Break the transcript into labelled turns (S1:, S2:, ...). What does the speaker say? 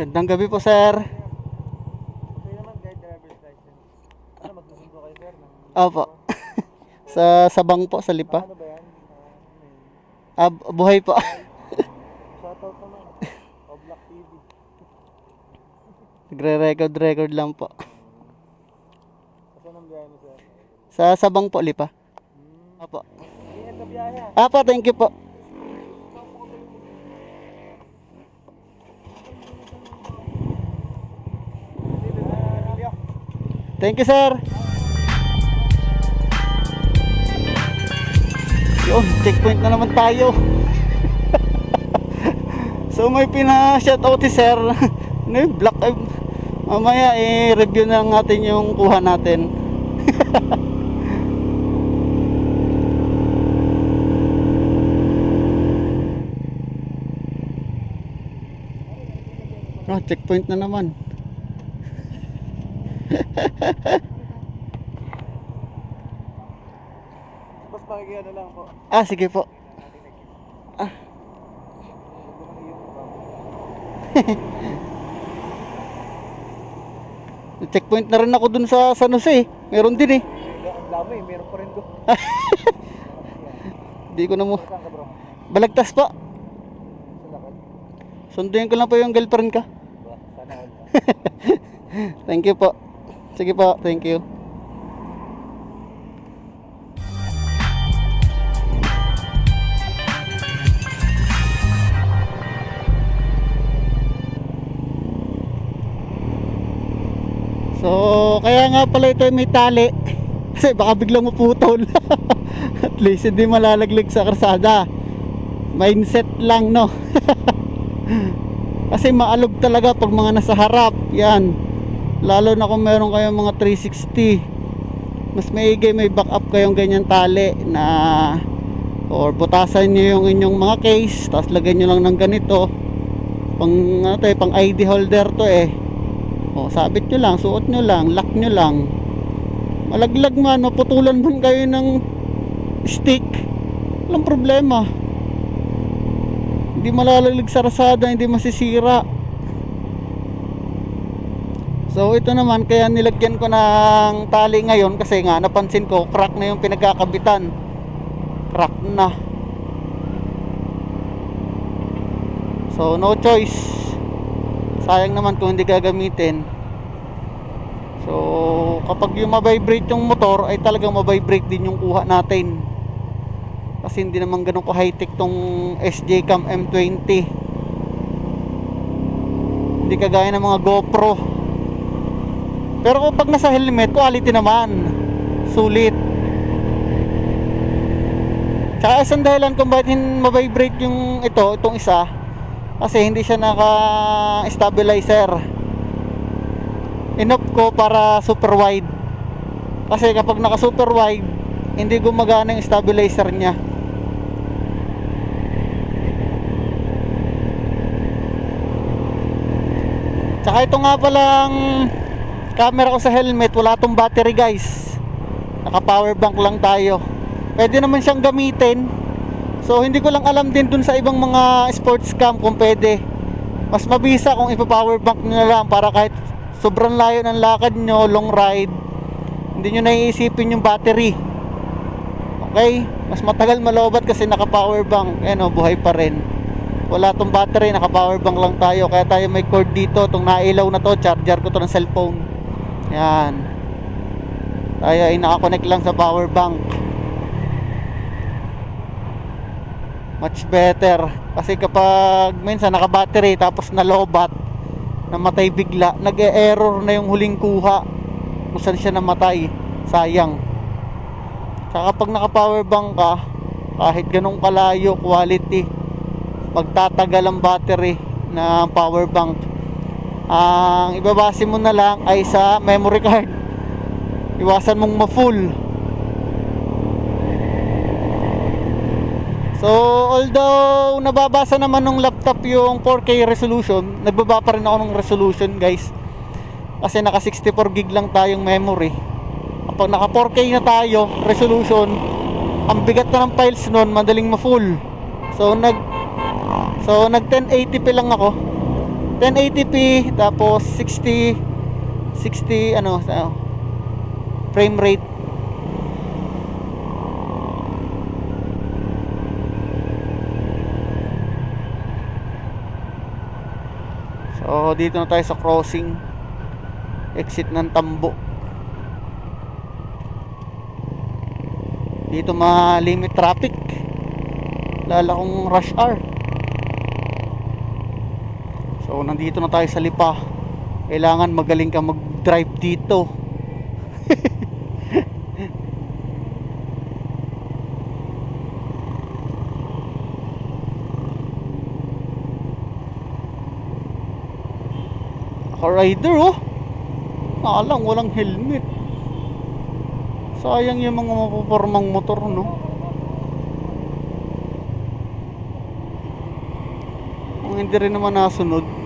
S1: Gandang gabi po, sir.
S2: Okay naman kahit driver's license. Ano, magsusundo kayo sir?
S1: Opo. sa Sabang po, sa Lipa.
S2: Ano ba yan?
S1: Buhay po.
S2: Shoutout naman. Oblak TV.
S1: Nagre-record lang po.
S2: Saan ang biyahe mo sir?
S1: Sa Sabang po, Lipa. Opo.
S2: Ingat ka biyahe ha.
S1: Apo, thank you po. Thank you, sir. Yun, checkpoint na naman tayo. So may pina-shoutout si sir. Ano yung black? Mamaya i-review na lang natin yung kuha natin. Checkpoint na naman.
S2: Boss, pakikiyan na lang po.
S1: Sige po. Checkpoint na rin ako dun sa San Jose. Meron din eh.
S2: Ang dami, meron pa rin doon.
S1: Di ko na mo.
S2: Saan ka bro?
S1: Balagtas po.
S2: Sa lakad?
S1: Sunduin ko lang po yung girlfriend ka.
S2: Ba, sana all.
S1: Thank you po. Sige po, thank you. So, kaya nga pala ito may tali. Kasi baka biglang maputol. At least hindi malalaglag sa karsada. Mindset lang, no? Kasi maalog talaga pag mga nasa harap. Yan. Lalo na kung meron kayong mga 360. Mas maigi may backup kayong ganyan tali na or butasan nyo yung inyong mga case, tapos lagyan nyo lang ng ganito. Pang, ano to eh, pang ID holder to eh. O, sabit nyo lang, suot nyo lang, lock nyo lang. Malaglag man, maputulan man kayo ng stick, walang problema. Hindi malalaglag sa rasada, hindi masisira. So ito naman, kaya nilagyan ko ng tali ngayon kasi nga napansin ko crack na yung pinagkakabitan. Crack na. So no choice. Sayang naman kung hindi gagamitin. So kapag yung mabibrate yung motor ay talagang mabibrate din yung kuha natin. Kasi hindi naman ganun ko high-tech tong SJ Cam M20. Hindi kagaya ng mga GoPro. Pero kapag nasa helmet, quality naman. Sulit. Tsaka isang dahilan kung bakit mabibrate yung itong isa, kasi hindi siya naka-stabilizer. Inoff ko para super wide. Kasi kapag naka super wide, hindi gumagana yung stabilizer niya. Tsaka ito nga palang camera ko sa helmet, wala tong battery guys. Naka power bank lang tayo. Pwede naman siyang gamitin. So hindi ko lang alam din dun sa ibang mga sports cam kung pwede. Mas mabisa kung ipa-power bank nyo na lang para kahit sobrang layo ng lakad nyo, long ride, hindi nyo naiisipin yung battery. Okay? Mas matagal malobat kasi naka power bank. Ayan o, buhay pa rin. Wala tong battery, naka power bank lang tayo. Kaya tayo may cord dito. Itong nailaw na to, charger ko to ng cellphone. Yan. Tayo ay nakakonect lang sa power bank. Much better. Kasi kapag minsan naka-battery tapos nalobat, namatay bigla, nag-e-error na yung huling kuha kung saan siya namatay. Sayang. Saka kapag naka-power bank ka, kahit ganun kalayo, quality, magtatagal ang battery ng power bank. Ang ibabase mo na lang ay sa memory card. Iwasan mong ma-full. So although nababasa naman ng laptop yung 4K resolution, nagbaba pa rin ako ng resolution guys. Kasi naka 64 gig lang tayong memory. Kapag naka 4K na tayo resolution, ang bigat na ng files nun, madaling ma-full. So nag 1080p lang ako. 1080p tapos 60 frame rate. So dito na tayo sa crossing exit ng Tambo. Dito ma-limit traffic lala kung rush hour. So nandito na tayo sa Lipa. Kailangan magaling ka mag-drive dito. Naka-rider oh. Nakalang walang helmet. Sayang yung mga mapupormang motor, no? Kung hindi rin naman nasunod.